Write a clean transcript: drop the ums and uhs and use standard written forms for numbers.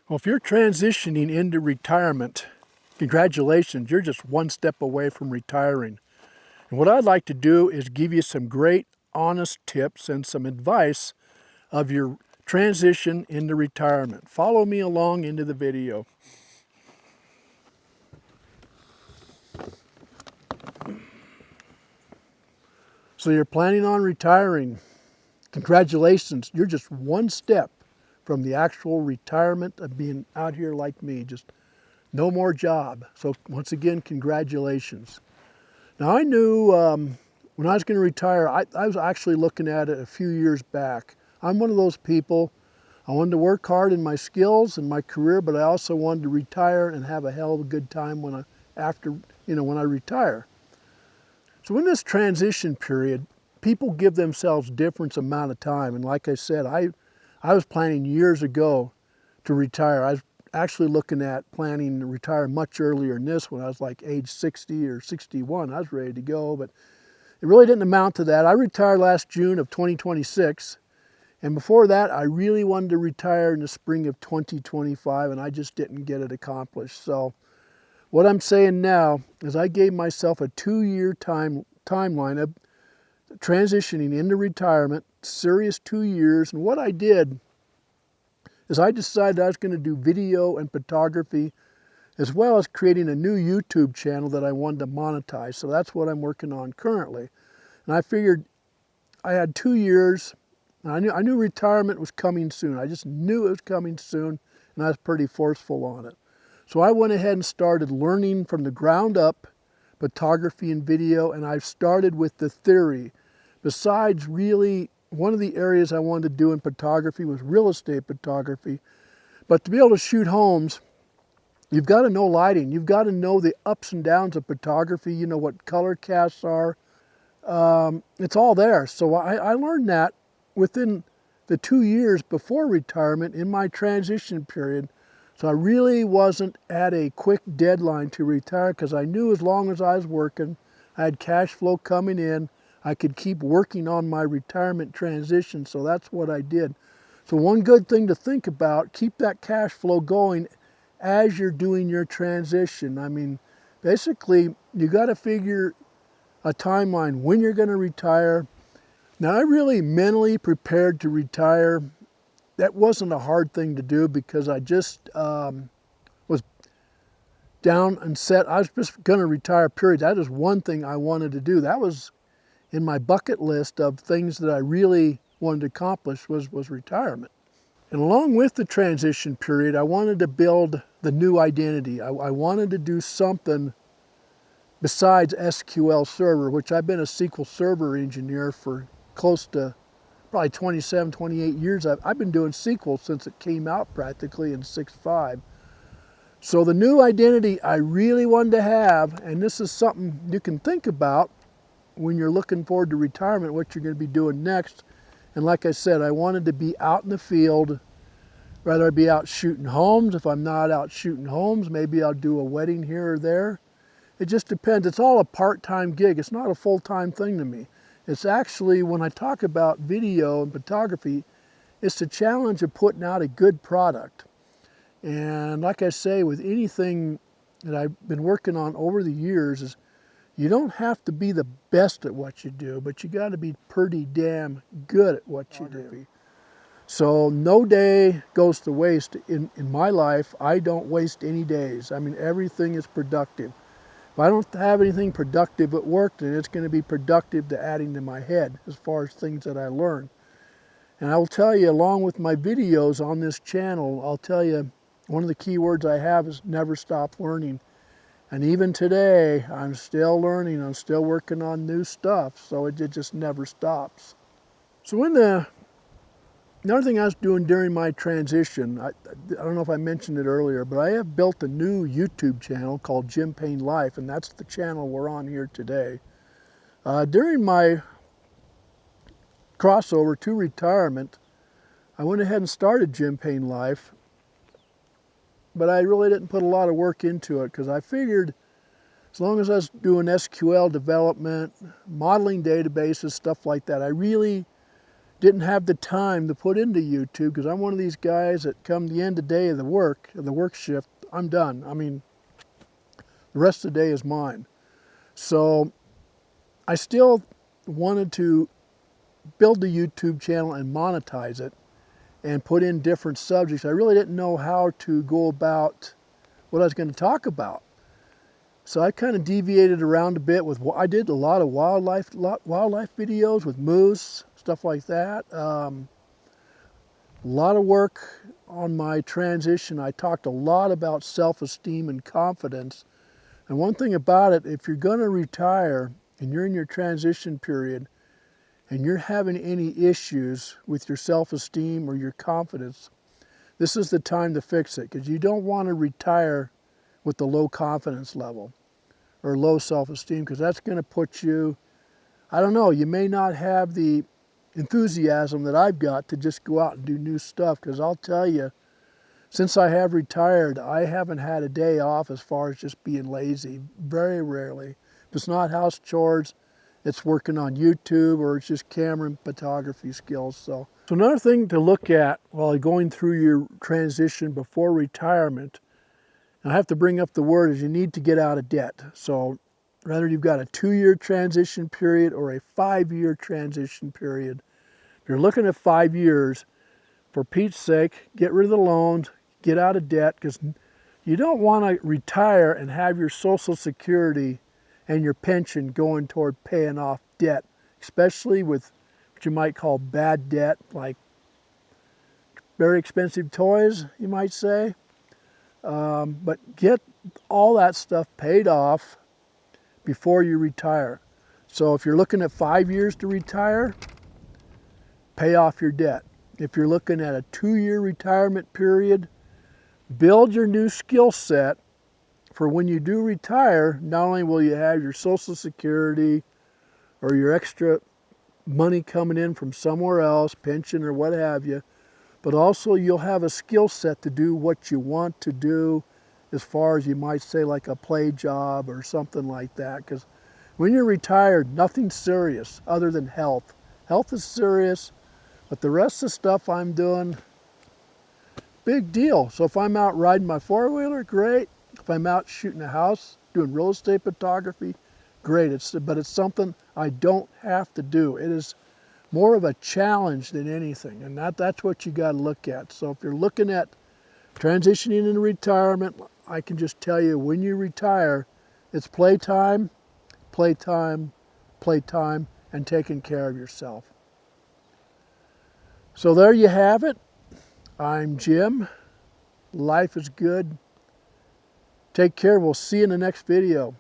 Well, if you're transitioning into retirement, congratulations, you're just one step away from retiring. And what I'd like to do is give you some great, honest tips and some advice of your transition into retirement. Follow me along into the video. So you're planning on retiring. Congratulations, you're just one step from the actual retirement of being out here like me, just no more job. So once again, congratulations. Now I knew when I was going to retire, I was actually looking at it a few years back. I'm one of those people, I wanted to work hard in my skills and my career, but I also wanted to retire and have a hell of a good time when I retire. So in this transition period, people give themselves different amount of time. And like I said, I was planning years ago to retire. I was actually looking at planning to retire much earlier than this when I was like age 60 or 61. I was ready to go, but it really didn't amount to that. I retired last June of 2026. And before that, I really wanted to retire in the spring of 2025, and I just didn't get it accomplished. So what I'm saying now is I gave myself a 2-year timeline of transitioning into retirement, serious 2 years. And what I did is I decided I was going to do video and photography, as well as creating a new YouTube channel that I wanted to monetize. So that's what I'm working on currently. And I figured I had 2 years, and I knew retirement was coming soon. I just knew it was coming soon, and I was pretty forceful on it. So I went ahead and started learning from the ground up photography and video, and I've started with the theory. Besides, really, one of the areas I wanted to do in photography was real estate photography. But to be able to shoot homes, you've got to know lighting. You've got to know the ups and downs of photography. You know what color casts are. It's all there. So I learned that within the 2 years before retirement in my transition period. So I really wasn't at a quick deadline to retire, because I knew as long as I was working, I had cash flow coming in, I could keep working on my retirement transition. So that's what I did. So one good thing to think about, keep that cash flow going as you're doing your transition. I mean, basically, you got to figure a timeline when you're going to retire. Now, I really mentally prepared to retire. That wasn't a hard thing to do, because I just was down and set. I was just going to retire, period. That is one thing I wanted to do. That was in my bucket list of things that I really wanted to accomplish was retirement. And along with the transition period, I wanted to build the new identity. I wanted to do something besides SQL Server, which I've been a SQL Server engineer for close to probably 27, 28 years. I've been doing SQL since it came out practically in 6.5. So the new identity I really wanted to have, and this is something you can think about when you're looking forward to retirement, what you're going to be doing next. And like I said, I wanted to be out in the field. Rather I'd be out shooting homes. If I'm not out shooting homes, maybe I'll do a wedding here or there. It just depends. It's all a part-time gig. It's not a full-time thing to me. It's actually, when I talk about video and photography, it's the challenge of putting out a good product. And like I say, with anything that I've been working on over the years, is you don't have to be the best at what you do, but you got to be pretty damn good at what you do. So no day goes to waste in my life. I don't waste any days. I mean, everything is productive. If I don't have anything productive at work, then it's going to be productive to adding to my head as far as things that I learn. And I will tell you, along with my videos on this channel, I'll tell you, one of the key words I have is never stop learning. And even today, I'm still learning. I'm still working on new stuff. So it just never stops. So another thing I was doing during my transition, I don't know if I mentioned it earlier, but I have built a new YouTube channel called Payne Life, and that's the channel we're on here today. During my crossover to retirement, I went ahead and started Payne Life, but I really didn't put a lot of work into it, because I figured as long as I was doing SQL development, modeling databases, stuff like that, I really didn't have the time to put into YouTube because I'm one of these guys that come the end of the day of the work shift, I'm done. I mean, the rest of the day is mine. So I still wanted to build the YouTube channel and monetize it and put in different subjects. I really didn't know how to go about what I was going to talk about. So I kind of deviated around a bit with, I did a lot of wildlife videos with moose, stuff like that. A lot of work on my transition. I talked a lot about self-esteem and confidence. And one thing about it, if you're going to retire and you're in your transition period and you're having any issues with your self-esteem or your confidence, this is the time to fix it, because you don't want to retire with the low confidence level or low self-esteem, because that's going to put you, I don't know, you may not have the enthusiasm that I've got to just go out and do new stuff, because I'll tell you, since I have retired, I haven't had a day off as far as just being lazy, very rarely. If it's not house chores, it's working on YouTube, or it's just camera and photography skills. So another thing to look at while going through your transition before retirement, and I have to bring up the word, is you need to get out of debt. So whether you've got a 2-year transition period or a 5-year transition period, if you're looking at 5 years, for Pete's sake, get rid of the loans, get out of debt, because you don't want to retire and have your Social Security and your pension going toward paying off debt, especially with what you might call bad debt, like very expensive toys, you might say. But get all that stuff paid off before you retire. So if you're looking at 5 years to retire, pay off your debt. If you're looking at a 2-year retirement period, build your new skill set for when you do retire. Not only will you have your Social Security or your extra money coming in from somewhere else, pension or what have you, but also you'll have a skill set to do what you want to do, as far as you might say like a play job or something like that. Because when you're retired, nothing's serious other than health. Health is serious, but the rest of the stuff I'm doing, big deal. So if I'm out riding my four-wheeler, great. If I'm out shooting a house, doing real estate photography, great. But it's something I don't have to do. It is more of a challenge than anything, and that's what you got to look at. So if you're looking at transitioning into retirement, I can just tell you, when you retire, it's playtime, playtime, playtime, and taking care of yourself. So there you have it. I'm Jim. Life is good. Take care. We'll see you in the next video.